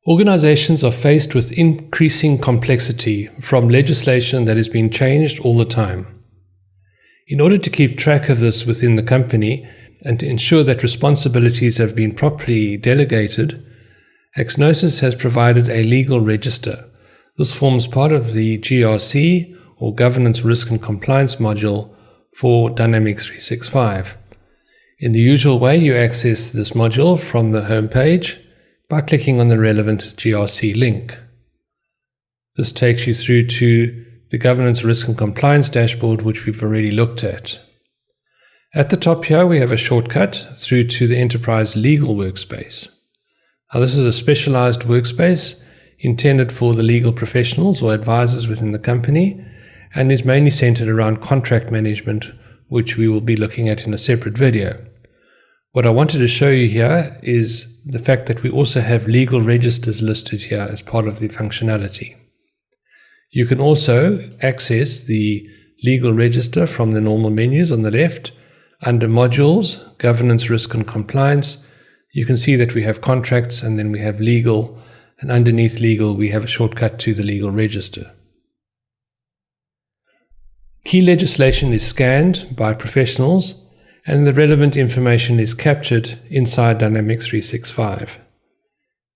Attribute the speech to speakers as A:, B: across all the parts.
A: Organizations are faced with increasing complexity from legislation that is being changed all the time. In order to keep track of this within the company and to ensure that responsibilities have been properly delegated, Axnosis has provided a legal register. This forms part of the GRC, or Governance, Risk and Compliance module for Dynamics 365. In the usual way, you access this module from the home page by clicking on the relevant GRC link. This takes you through to the Governance, Risk and Compliance dashboard, which we've already looked at. At the top here, we have a shortcut through to the Enterprise Legal Workspace. Now, this is a specialized workspace intended for the legal professionals or advisors within the company, and is mainly centered around contract management, which we will be looking at in a separate video. What I wanted to show you here is the fact that we also have legal registers listed here as part of the functionality. You can also access the legal register from the normal menus on the left. Under Modules, Governance, Risk and Compliance, you can see that we have contracts and then we have legal, and underneath legal we have a shortcut to the legal register. Key legislation is scanned by professionals and the relevant information is captured inside Dynamics 365.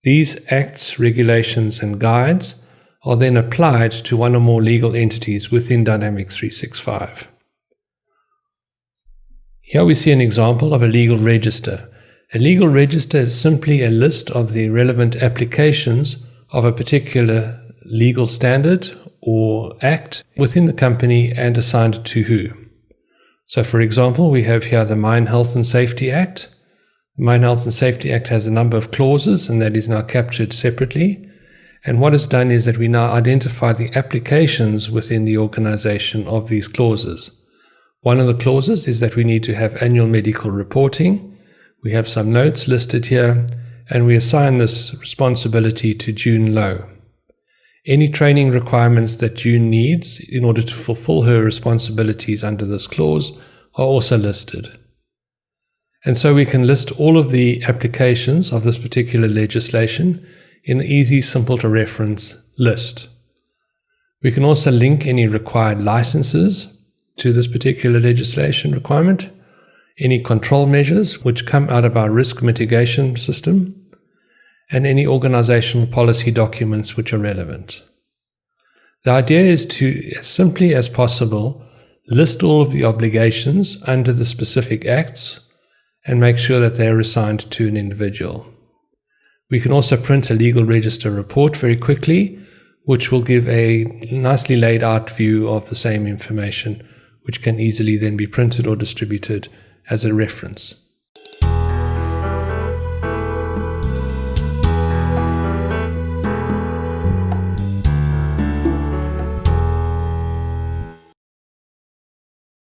A: These acts, regulations and guides are then applied to one or more legal entities within Dynamics 365. Here we see an example of a legal register. A legal register is simply a list of the relevant applications of a particular legal standard or act within the company and assigned to who. So for example, we have here the Mine Health and Safety Act. The Mine Health and Safety Act has a number of clauses and that is now captured separately. And what is done is that we now identify the applications within the organization of these clauses. One of the clauses is that we need to have annual medical reporting. We have some notes listed here and we assign this responsibility to June Lowe. Any training requirements that June needs in order to fulfill her responsibilities under this clause are also listed. And so we can list all of the applications of this particular legislation in an easy, simple to reference list. We can also link any required licenses to this particular legislation requirement, any control measures which come out of our risk mitigation system, and any organizational policy documents which are relevant. The idea is to, as simply as possible, list all of the obligations under the specific acts and make sure that they are assigned to an individual. We can also print a legal register report very quickly, which will give a nicely laid out view of the same information, which can easily then be printed or distributed as a reference.